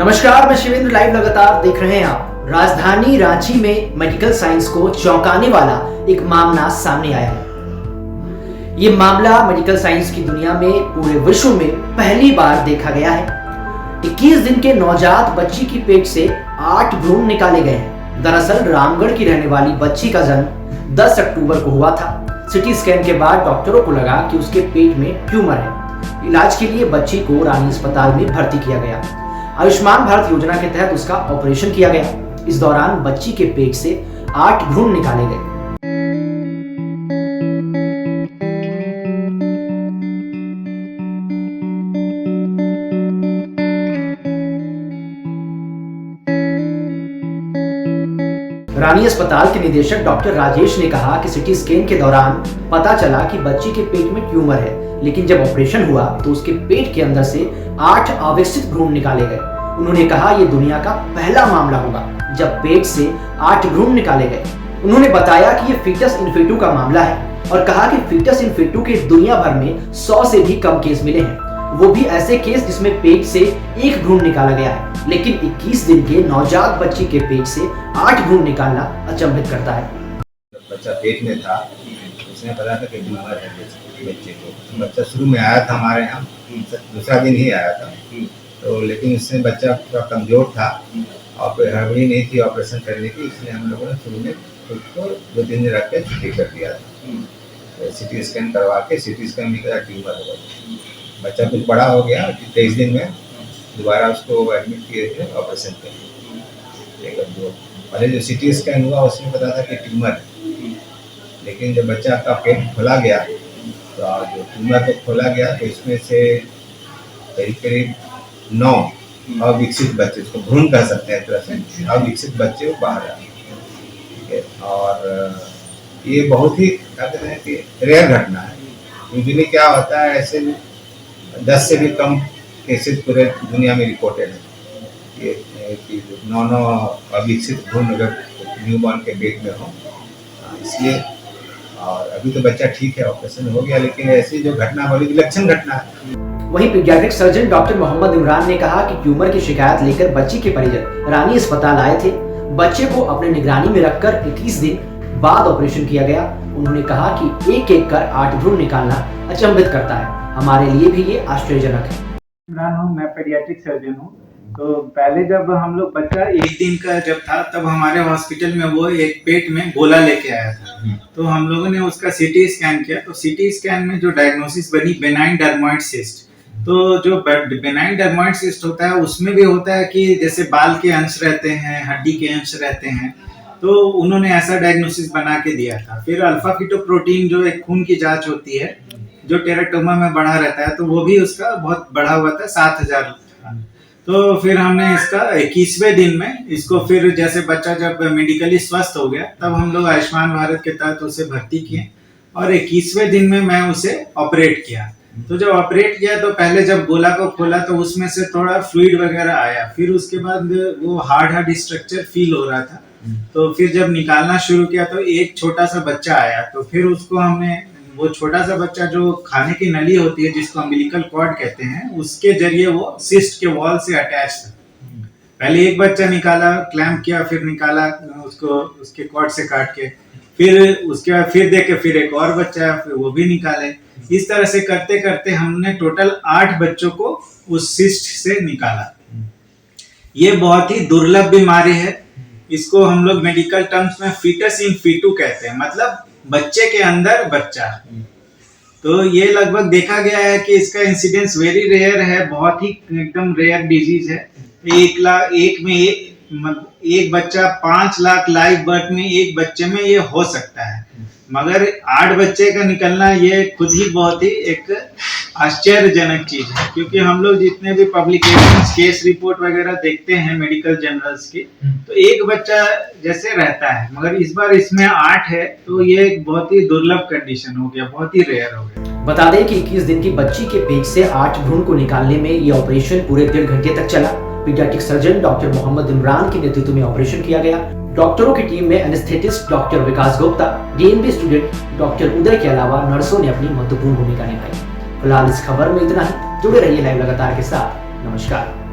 नमस्कार, मैं शिवेंद्र। लाइव लगातार देख रहे हैं आप। राजधानी रांची में मेडिकल साइंस को चौंकाने वाला एक मामला सामने आया है। ये मामला मेडिकल साइंस की दुनिया में पूरे विश्व में पहली बार देखा गया है। 21 दिन के नवजात बच्ची की पेट से 8 भ्रूण निकाले गए हैं। दरअसल रामगढ़ की रहने वाली बच्ची का जन्म 10 अक्टूबर को हुआ था। सिटी स्कैन के बाद डॉक्टरों को लगा कि उसके पेट में ट्यूमर है। इलाज के लिए बच्ची को रानी अस्पताल में भर्ती किया गया। आयुष्मान भारत योजना के तहत उसका ऑपरेशन किया गया। इस दौरान बच्ची के पेट से 8 भ्रूण निकाले गए। रानी अस्पताल के निदेशक डॉक्टर राजेश ने कहा कि सिटी स्कैन के दौरान पता चला कि बच्ची के पेट में ट्यूमर है, लेकिन जब ऑपरेशन हुआ तो उसके पेट के अंदर से 8 अविकसित भ्रूण निकाले गए। उन्होंने कहा यह दुनिया का पहला मामला होगा जब पेट से 8 भ्रूण निकाले गए। उन्होंने बताया कि यह फीटस इन फीटू का मामला है और कहा कि फीटस इन फीटू के दुनिया भर में 100 से भी कम केस मिले हैं, वो भी ऐसे केस जिसमें पेट से 1 भ्रूण निकाला गया है। लेकिन 21 दिन के नवजात बच्ची के पेट से 8 भ्रूण निकालना अचंभित करता है। बच्चा पेट में था, उसने बताया था कि ट्यूमर है बच्चे को। बच्चा शुरू में आया था हमारे यहाँ, दूसरा दिन ही आया था, तो लेकिन उससे बच्चा थोड़ा कमज़ोर था और कोई हड़बड़ी नहीं थी ऑपरेशन करने की, इसलिए हम लोगों ने शुरू में उसको 2 दिन रख के छुट्टी कर दिया था। तो सिटी स्कैन करवा के सिटी स्कैन में क्या ट्यूमर हुआ। बच्चा कुछ बड़ा हो गया, 23 दिन में दोबारा उसको एडमिट किए थे ऑपरेशन के लिए। पहले जो सिटी स्कैन हुआ उसमें पता था कि ट्यूमर है, लेकिन जब बच्चा का पेट खोला गया तो जो ट्यूमर को खोला गया तो इसमें से करीब 9 अविकसित बच्चे, उसको भ्रूण कह सकते हैं, तरह से अविकसित बच्चे बाहर आए। ठीक है, और ये बहुत ही क्या कहते हैं कि रेयर घटना है। यूजुअली क्या होता है, ऐसे 10 से भी कम केसेस पूरे दुनिया में रिपोर्टेड है कि 9 अविकसित भ्रूण अगर न्यूबॉर्न के पेट में हो, इसलिए। और अभी तो बच्चा ठीक है, ऑपरेशन हो गया, लेकिन ऐसी जो घटना बड़ी विलक्षण घटना है। वहीं paediatric surgeon doctor Mohammad Imran ने कहा कि ट्यूमर की शिकायत लेकर बच्ची के परिजन रानी अस्पताल आए थे। बच्चे को अपने निगरानी में रखकर 21 दिन बाद ऑपरेशन किया गया। उन्होंने कहा कि एक एक कर 8 भ्रूण निकालना अचंभित करता है। हमारे लिए भी ये आश्चर्यजनक है। इमरान हूँ, मैं पीडियाट्रिक सर्जन हूँ। तो पहले जब हम लोग बच्चा 1 दिन का जब था, तब हमारे हॉस्पिटल में वो एक पेट में गोला लेके आया था। तो हम लोगों ने उसका सीटी स्कैन किया, तो सीटी स्कैन में जो डायग्नोसिस बनी बेनाइन डर्मोइड सिस्ट। तो जो बेनाइन डर्मोइड सिस्ट होता है उसमें भी होता है कि जैसे बाल के अंश रहते हैं, हड्डी के अंश रहते हैं, तो उन्होंने ऐसा डायग्नोसिस बना के दिया था। फिर अल्फा फीटोप्रोटीन जो एक खून की जांच होती है, जो टेराटोमा में बढ़ा रहता है, तो वो भी उसका बहुत बढ़ा हुआ था, 7000। तो फिर हमने इसका 21वें दिन में इसको फिर जैसे बच्चा जब मेडिकली स्वस्थ हो गया, तब हम लोग आयुष्मान भारत के तहत उसे भर्ती किए और 21वें दिन में मैं उसे ऑपरेट किया। तो जब ऑपरेट किया तो पहले जब गोला को खोला तो उसमें से थोड़ा फ्लूइड वगैरह आया। फिर उसके बाद वो हार्ड स्ट्रक्चर फील हो रहा था। तो फिर जब निकालना शुरू किया तो एक छोटा सा बच्चा आया। तो फिर उसको हमने, वो छोटा सा बच्चा जो खाने की नली होती है जिसको अम्बिलिकल कॉर्ड कहते हैं, उसके जरिए वो सिस्ट के वॉल से अटैच था। पहले एक बच्चा निकाला, क्लैंप किया, फिर निकाला उसको उसके कॉर्ड से काट के, फिर उसके बाद फिर देखे, फिर एक और बच्चा, फिर वो भी निकाले। इस तरह से करते करते हमने टोटल 8 बच्चों को उस सिस्ट से निकाला। ये बहुत ही दुर्लभ बीमारी है। इसको हम लोग मेडिकल टर्म्स में फीटस इन फीटू कहते हैं, मतलब बच्चे के अंदर बच्चा। तो ये लगभग देखा गया है कि इसका इंसिडेंस वेरी रेयर है, बहुत ही एकदम रेयर डिजीज है। 1 बच्चा 5 लाख लाइव बर्थ में एक बच्चे में ये हो सकता है, मगर 8 बच्चे का निकलना ये खुद ही बहुत ही एक आश्चर्यजनक चीज है। क्योंकि हम लोग जितने भी पब्लिकेशंस, केस रिपोर्ट वगैरह देखते हैं मेडिकल जर्नल्स की, तो 1 बच्चा जैसे रहता है, मगर इस बार इसमें 8 है, तो ये एक बहुत ही दुर्लभ कंडीशन हो गया, बहुत ही रेयर हो गया। बता दें कि 21 दिन की बच्ची के पेट से 8 भ्रूण को निकालने में ये ऑपरेशन पूरे 1.5 घंटे तक चला। Paediatric surgeon doctor Mohammad Imran के नेतृत्व में ऑपरेशन किया गया। डॉक्टरों की टीम में एनेस्थेटिस्ट डॉक्टर विकास गुप्ता, डीएनबी स्टूडेंट डॉक्टर उदय के अलावा नर्सों ने अपनी महत्वपूर्ण भूमिका निभाई। फिलहाल इस खबर में इतना ही। जुड़े रहिए लाइव लगातार के साथ। नमस्कार।